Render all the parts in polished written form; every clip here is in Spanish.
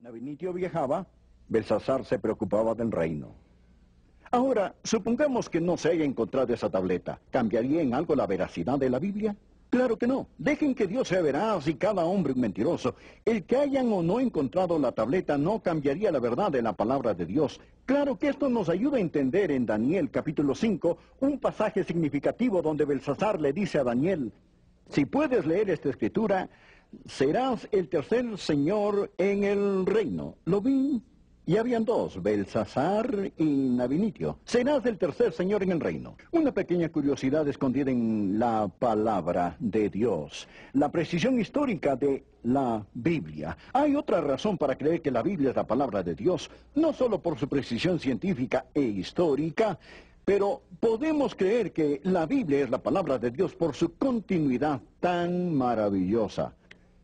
Nabinitio viajaba, Belsasar se preocupaba del reino. Ahora, supongamos que no se haya encontrado esa tableta. ¿Cambiaría en algo la veracidad de la Biblia? Claro que no. Dejen que Dios sea veraz y cada hombre un mentiroso. El que hayan o no encontrado la tableta no cambiaría la verdad de la palabra de Dios. Claro que esto nos ayuda a entender en Daniel capítulo 5 un pasaje significativo donde Belsasar le dice a Daniel: si puedes leer esta escritura, serás el tercer señor en el reino. ¿Lo vi? Y habían dos, Belsasar y Nabinitio. Serás el tercer señor en el reino. Una pequeña curiosidad escondida en la palabra de Dios. La precisión histórica de la Biblia. Hay otra razón para creer que la Biblia es la palabra de Dios. No solo por su precisión científica e histórica, pero podemos creer que la Biblia es la palabra de Dios por su continuidad tan maravillosa.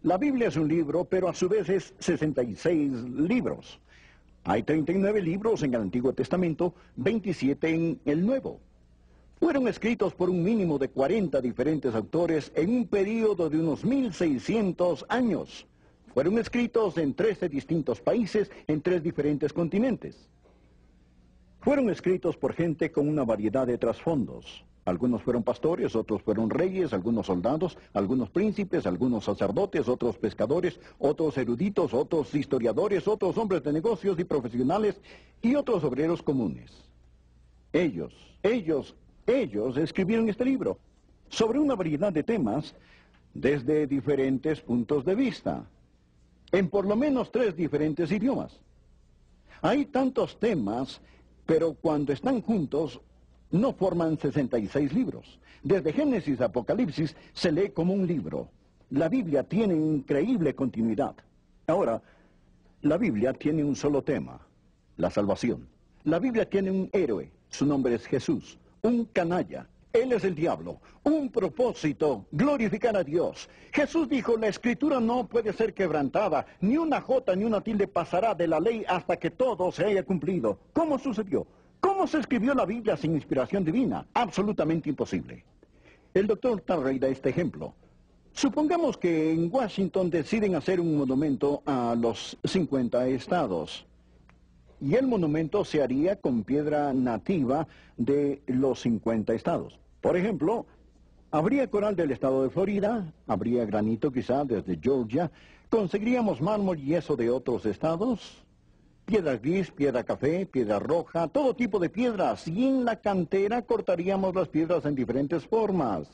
La Biblia es un libro, pero a su vez es 66 libros. Hay 39 libros en el Antiguo Testamento, 27 en el Nuevo. Fueron escritos por un mínimo de 40 diferentes autores en un período de unos 1600 años. Fueron escritos en 13 distintos países, en 3 diferentes continentes. Fueron escritos por gente con una variedad de trasfondos. Algunos fueron pastores, otros fueron reyes, algunos soldados, algunos príncipes, algunos sacerdotes, otros pescadores, otros eruditos, otros historiadores, otros hombres de negocios y profesionales y otros obreros comunes. Ellos escribieron este libro sobre una variedad de temas desde diferentes puntos de vista, en por lo menos 3 diferentes idiomas. Hay tantos temas, pero cuando están juntos no forman 66 libros. Desde Génesis a Apocalipsis se lee como un libro. La Biblia tiene increíble continuidad. Ahora, la Biblia tiene un solo tema: la salvación. La Biblia tiene un héroe, su nombre es Jesús, un canalla. Él es el diablo. Un propósito: glorificar a Dios. Jesús dijo: la escritura no puede ser quebrantada, ni una jota ni una tilde pasará de la ley hasta que todo se haya cumplido. ¿Cómo sucedió? ¿Cómo se escribió la Biblia sin inspiración divina? Absolutamente imposible. El doctor Tarrey da este ejemplo. Supongamos que en Washington deciden hacer un monumento a los 50 estados. Y el monumento se haría con piedra nativa de los 50 estados. Por ejemplo, habría coral del estado de Florida, habría granito quizá desde Georgia, conseguiríamos mármol y yeso de otros estados, piedra gris, piedra café, piedra roja, todo tipo de piedras, y en la cantera cortaríamos las piedras en diferentes formas.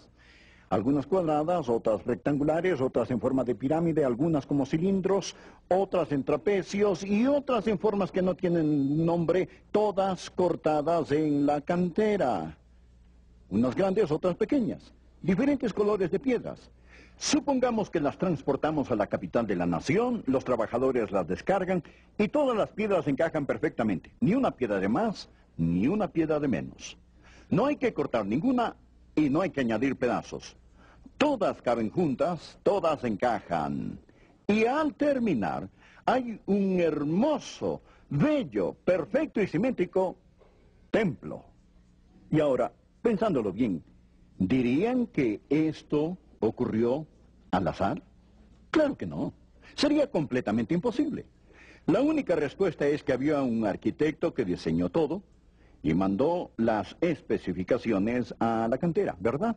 Algunas cuadradas, otras rectangulares, otras en forma de pirámide, algunas como cilindros, otras en trapecios y otras en formas que no tienen nombre, todas cortadas en la cantera. Unas grandes, otras pequeñas, diferentes colores de piedras. Supongamos que las transportamos a la capital de la nación, los trabajadores las descargan y todas las piedras encajan perfectamente. Ni una piedra de más, ni una piedra de menos. No hay que cortar ninguna y no hay que añadir pedazos. Todas caben juntas, todas encajan. Y al terminar, hay un hermoso, bello, perfecto y simétrico templo. Y ahora, pensándolo bien, ¿dirían que esto ocurrió al azar? Claro que no. Sería completamente imposible. La única respuesta es que había un arquitecto que diseñó todo y mandó las especificaciones a la cantera, ¿verdad?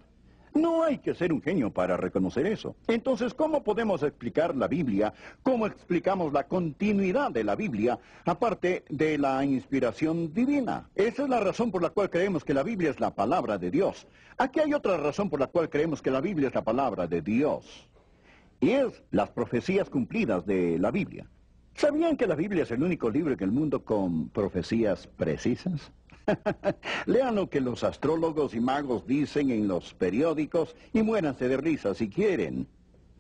No hay que ser un genio para reconocer eso. Entonces, ¿cómo podemos explicar la Biblia? ¿Cómo explicamos la continuidad de la Biblia, aparte de la inspiración divina? Esa es la razón por la cual creemos que la Biblia es la palabra de Dios. Aquí hay otra razón por la cual creemos que la Biblia es la palabra de Dios. Y es las profecías cumplidas de la Biblia. ¿Sabían que la Biblia es el único libro en el mundo con profecías precisas? Lean lo que los astrólogos y magos dicen en los periódicos y muéranse de risa si quieren.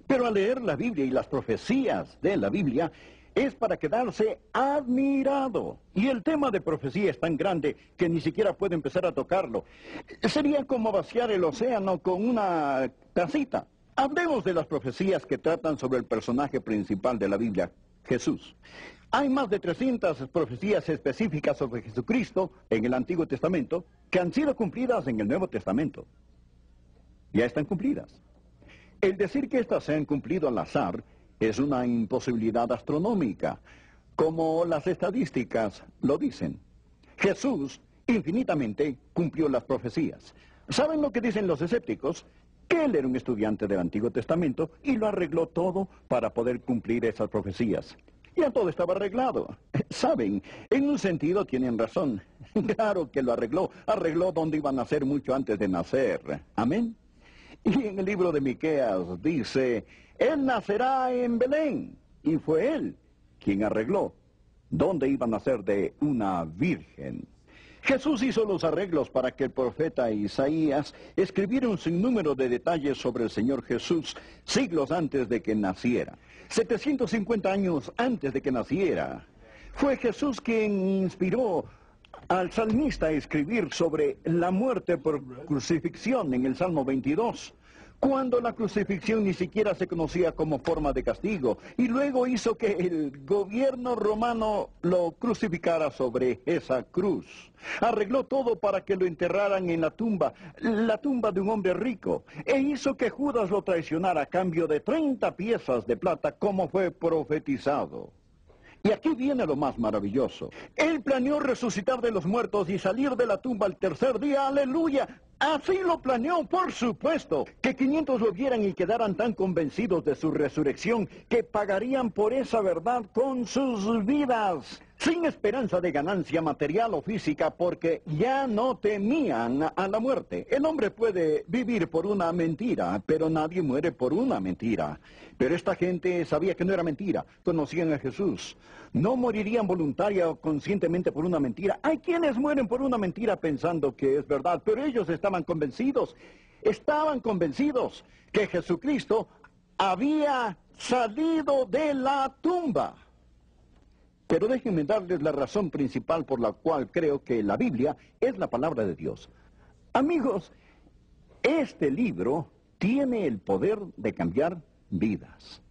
Pero al leer la Biblia y las profecías de la Biblia es para quedarse admirado. Y el tema de profecía es tan grande que ni siquiera puede empezar a tocarlo. Sería como vaciar el océano con una tacita. Hablemos de las profecías que tratan sobre el personaje principal de la Biblia, Jesús. Hay más de 300 profecías específicas sobre Jesucristo en el Antiguo Testamento que han sido cumplidas en el Nuevo Testamento. Ya están cumplidas. El decir que éstas se han cumplido al azar es una imposibilidad astronómica. como las estadísticas lo dicen. Jesús infinitamente cumplió las profecías. ¿Saben lo que dicen los escépticos? Que él era un estudiante del Antiguo Testamento y lo arregló todo para poder cumplir esas profecías. Ya todo estaba arreglado. Saben, en un sentido tienen razón. Claro que lo arregló. Arregló donde iban a nacer mucho antes de nacer. Amén. Y en el libro de Miqueas dice, él nacerá en Belén. Y fue él quien arregló dónde iba a nacer de una virgen. Jesús hizo los arreglos para que el profeta Isaías escribiera un sinnúmero de detalles sobre el Señor Jesús siglos antes de que naciera. 750 años antes de que naciera, fue Jesús quien inspiró al salmista a escribir sobre la muerte por crucifixión en el Salmo 22. Cuando la crucifixión ni siquiera se conocía como forma de castigo, y luego hizo que el gobierno romano lo crucificara sobre esa cruz. Arregló todo para que lo enterraran en la tumba de un hombre rico, e hizo que Judas lo traicionara a cambio de 30 piezas de plata, como fue profetizado. Y aquí viene lo más maravilloso. Él planeó resucitar de los muertos y salir de la tumba al tercer día. ¡Aleluya! Así lo planeó, por supuesto. Que 500 lo vieran y quedaran tan convencidos de su resurrección que pagarían por esa verdad con sus vidas, sin esperanza de ganancia material o física, porque ya no temían a la muerte. El hombre puede vivir por una mentira, pero nadie muere por una mentira. Pero esta gente sabía que no era mentira, conocían a Jesús. No morirían voluntaria o conscientemente por una mentira. Hay quienes mueren por una mentira pensando que es verdad, pero ellos estaban convencidos que Jesucristo había salido de la tumba. Pero déjenme darles la razón principal por la cual creo que la Biblia es la palabra de Dios. Amigos, este libro tiene el poder de cambiar vidas.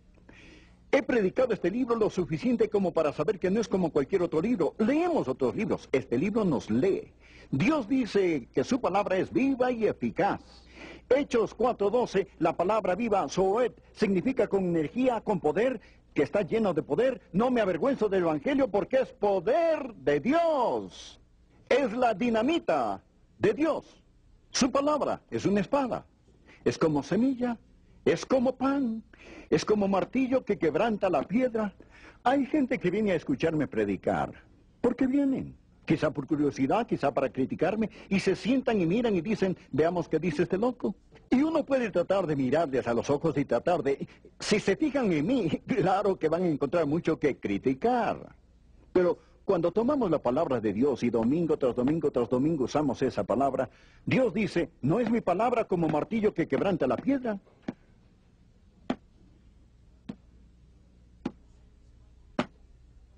He predicado este libro lo suficiente como para saber que no es como cualquier otro libro. Leemos otros libros. Este libro nos lee. Dios dice que su palabra es viva y eficaz. Hechos 4:12, la palabra viva, zoet, significa con energía, con poder, que está lleno de poder. No me avergüenzo del Evangelio porque es poder de Dios. Es la dinamita de Dios. Su palabra es una espada. Es como semilla, es como pan, es como martillo que quebranta la piedra. Hay gente que viene a escucharme predicar. ¿Por qué vienen? Quizá por curiosidad, quizá para criticarme, y se sientan y miran y dicen, veamos qué dice este loco. Y uno puede tratar de mirarles a los ojos y tratar de... Si se fijan en mí, claro que van a encontrar mucho que criticar. Pero cuando tomamos la palabra de Dios y domingo tras domingo tras domingo usamos esa palabra, Dios dice, ¿no es mi palabra como martillo que quebranta la piedra?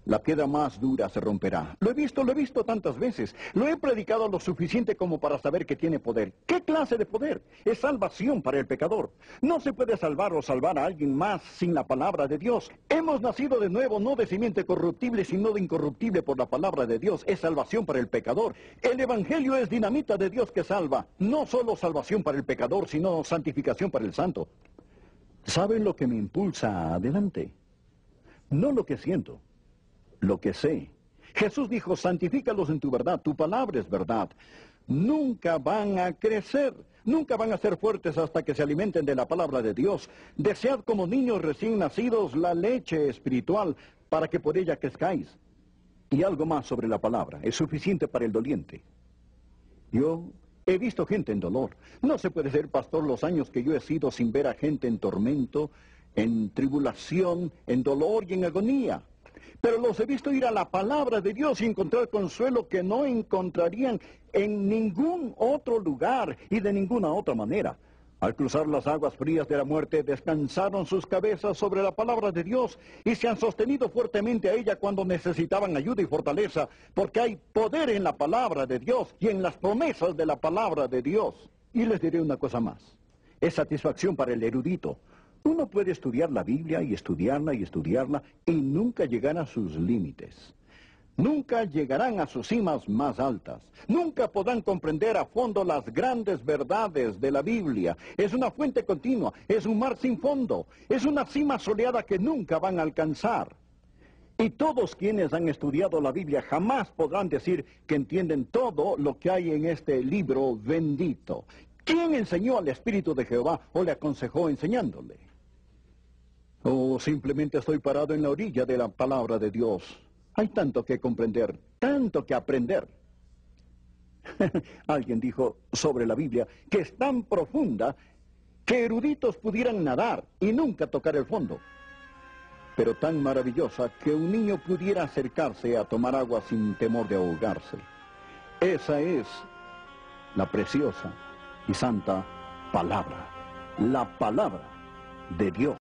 La piedra más dura se romperá. Lo he visto tantas veces. Lo he predicado lo suficiente como para saber que tiene poder. ¿Qué clase de poder? Es salvación para el pecador. No se puede salvar o salvar a alguien más sin la palabra de Dios. Hemos nacido de nuevo, no de simiente corruptible, sino de incorruptible por la palabra de Dios. Es salvación para el pecador. El Evangelio es dinamita de Dios que salva. No solo salvación para el pecador, sino santificación para el santo. ¿Saben lo que me impulsa adelante? No lo que siento. Lo que sé. Jesús dijo, santifícalos en tu verdad, tu palabra es verdad. Nunca van a crecer, nunca van a ser fuertes hasta que se alimenten de la palabra de Dios. Desead como niños recién nacidos la leche espiritual para que por ella crezcáis. Y algo más sobre la palabra, es suficiente para el doliente. Yo he visto gente en dolor. No se puede ser pastor los años que yo he sido sin ver a gente en tormento, en tribulación, en dolor y en agonía. Pero los he visto ir a la palabra de Dios y encontrar consuelo que no encontrarían en ningún otro lugar y de ninguna otra manera. Al cruzar las aguas frías de la muerte, descansaron sus cabezas sobre la palabra de Dios y se han sostenido fuertemente a ella cuando necesitaban ayuda y fortaleza, porque hay poder en la palabra de Dios y en las promesas de la palabra de Dios. Y les diré una cosa más. Es satisfacción para el erudito. Uno puede estudiar la Biblia y estudiarla y nunca llegar a sus límites. Nunca llegarán a sus cimas más altas. Nunca podrán comprender a fondo las grandes verdades de la Biblia. Es una fuente continua, es un mar sin fondo, es una cima soleada que nunca van a alcanzar. Y todos quienes han estudiado la Biblia jamás podrán decir que entienden todo lo que hay en este libro bendito. ¿Quién enseñó al Espíritu de Jehová o le aconsejó enseñándole? O simplemente estoy parado en la orilla de la palabra de Dios. Hay tanto que comprender, tanto que aprender. Alguien dijo sobre la Biblia que es tan profunda que eruditos pudieran nadar y nunca tocar el fondo, pero tan maravillosa que un niño pudiera acercarse a tomar agua sin temor de ahogarse. Esa es la preciosa y santa palabra, la palabra de Dios.